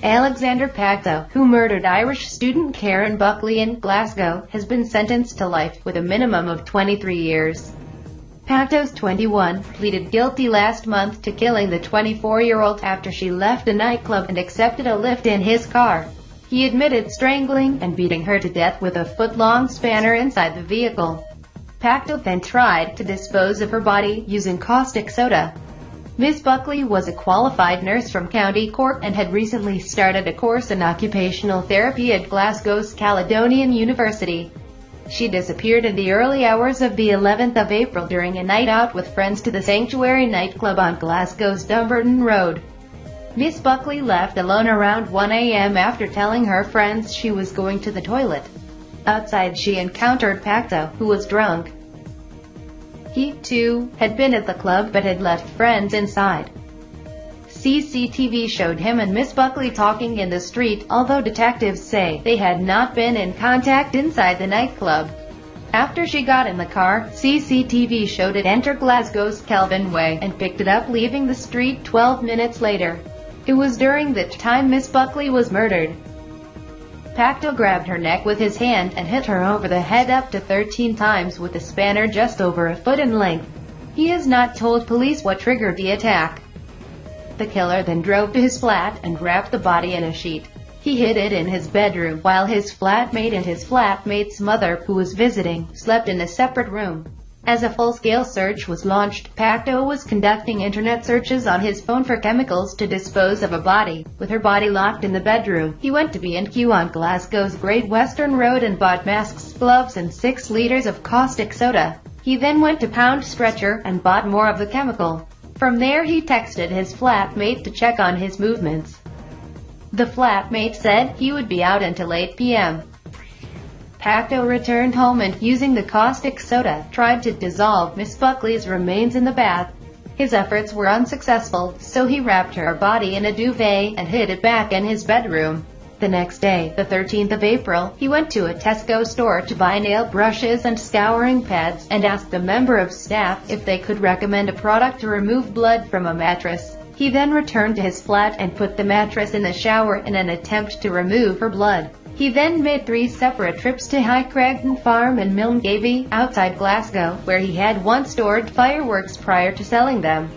Alexander Pacteau, who murdered Irish student Karen Buckley in Glasgow, has been sentenced to life with a minimum of 23 years. Pacteau, 21, pleaded guilty last month to killing the 24-year-old after she left a nightclub and accepted a lift in his car. He admitted strangling and beating her to death with a foot-long spanner inside the vehicle. Pacteau then tried to dispose of her body using caustic soda. Ms. Buckley was a qualified nurse from County Cork and had recently started a course in occupational therapy at Glasgow's Caledonian University. She disappeared in the early hours of the 11th of April during a night out with friends to the Sanctuary nightclub on Glasgow's Dumbarton Road. Ms. Buckley left alone around 1 a.m. after telling her friends she was going to the toilet. Outside she encountered Pacteau, who was drunk. He, too, had been at the club but had left friends inside. CCTV showed him and Miss Buckley talking in the street, although detectives say they had not been in contact inside the nightclub. After she got in the car, CCTV showed it enter Glasgow's Kelvin Way and picked it up leaving the street 12 minutes later. It was during that time Miss Buckley was murdered. Pacteau grabbed her neck with his hand and hit her over the head up to 13 times with a spanner just over a foot in length. He has not told police what triggered the attack. The killer then drove to his flat and wrapped the body in a sheet. He hid it in his bedroom, while his flatmate and his flatmate's mother, who was visiting, slept in a separate room. As a full-scale search was launched, Pacteau was conducting internet searches on his phone for chemicals to dispose of a body. With her body locked in the bedroom, he went to B&Q on Glasgow's Great Western Road and bought masks, gloves and 6 liters of caustic soda. He then went to Pound Stretcher and bought more of the chemical. From there he texted his flatmate to check on his movements. The flatmate said he would be out until 8 p.m. Pacteau returned home and, using the caustic soda, tried to dissolve Miss Buckley's remains in the bath. His efforts were unsuccessful, so he wrapped her body in a duvet and hid it back in his bedroom. The next day, the 13th of April, he went to a Tesco store to buy nail brushes and scouring pads, and asked a member of staff if they could recommend a product to remove blood from a mattress. He then returned to his flat and put the mattress in the shower in an attempt to remove her blood. He then made 3 separate trips to High Cragton Farm in Milngavie, outside Glasgow, where he had once stored fireworks prior to selling them.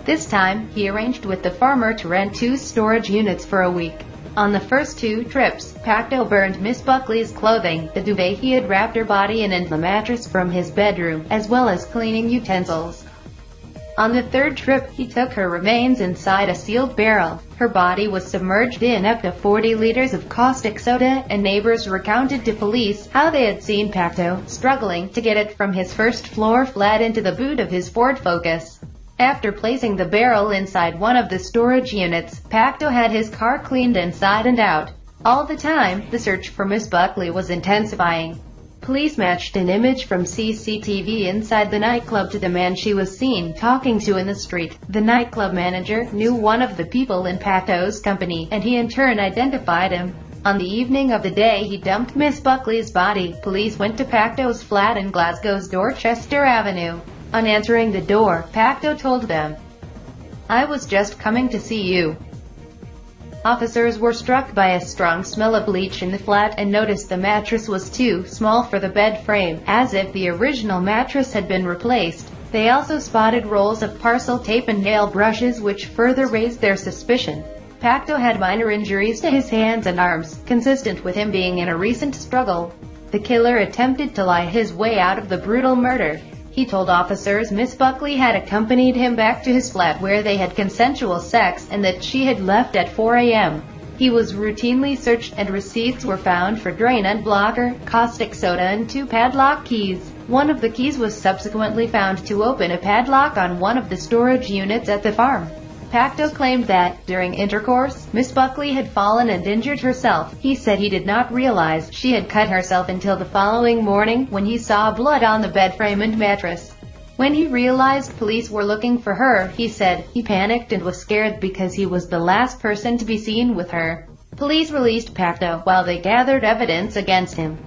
This time, he arranged with the farmer to rent 2 storage units for a week. On the first 2 trips, Pacteau burned Miss Buckley's clothing, the duvet he had wrapped her body in and the mattress from his bedroom, as well as cleaning utensils. On the 3rd trip, he took her remains inside a sealed barrel. Her body was submerged in up to 40 liters of caustic soda, and neighbors recounted to police how they had seen Pacteau struggling to get it from his first-floor flat into the boot of his Ford Focus. After placing the barrel inside one of the storage units, Pacteau had his car cleaned inside and out. All the time, the search for Miss Buckley was intensifying. Police matched an image from CCTV inside the nightclub to the man she was seen talking to in the street. The nightclub manager knew one of the people in Pacteau's company, and he in turn identified him. On the evening of the day he dumped Miss Buckley's body, police went to Pacteau's flat in Glasgow's Dorchester Avenue. On answering the door, Pacteau told them, "I was just coming to see you." Officers were struck by a strong smell of bleach in the flat and noticed the mattress was too small for the bed frame, as if the original mattress had been replaced. They also spotted rolls of parcel tape and nail brushes, which further raised their suspicion. Pacteau had minor injuries to his hands and arms, consistent with him being in a recent struggle. The killer attempted to lie his way out of the brutal murder. He told officers Miss Buckley had accompanied him back to his flat where they had consensual sex, and that she had left at 4 a.m. He was routinely searched, and receipts were found for drain and blocker, caustic soda and 2 padlock keys. One of the keys was subsequently found to open a padlock on one of the storage units at the farm. Pacteau claimed that, during intercourse, Miss Buckley had fallen and injured herself. He said he did not realize she had cut herself until the following morning, when he saw blood on the bed frame and mattress. When he realized police were looking for her, he said, he panicked and was scared because he was the last person to be seen with her. Police released Pacteau while they gathered evidence against him.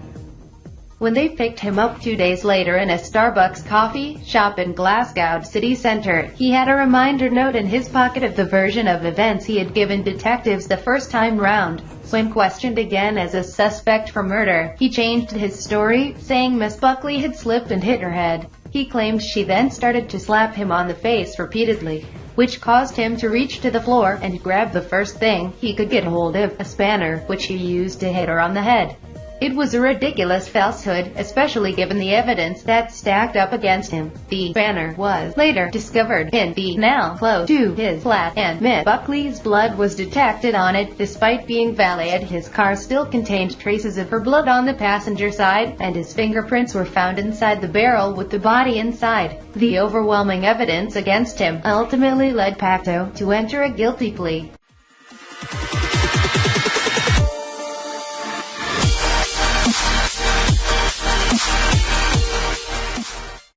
When they picked him up 2 days later in a Starbucks coffee shop in Glasgow city centre, he had a reminder note in his pocket of the version of events he had given detectives the first time round. When questioned again as a suspect for murder, he changed his story, saying Miss Buckley had slipped and hit her head. He claimed she then started to slap him on the face repeatedly, which caused him to reach to the floor and grab the first thing he could get hold of, a spanner, which he used to hit her on the head. It was a ridiculous falsehood, especially given the evidence that stacked up against him. The spanner was later discovered in the now close to his flat, and Miss Buckley's blood was detected on it. Despite being valeted, his car still contained traces of her blood on the passenger side, and his fingerprints were found inside the barrel with the body inside. The overwhelming evidence against him ultimately led Pacteau to enter a guilty plea.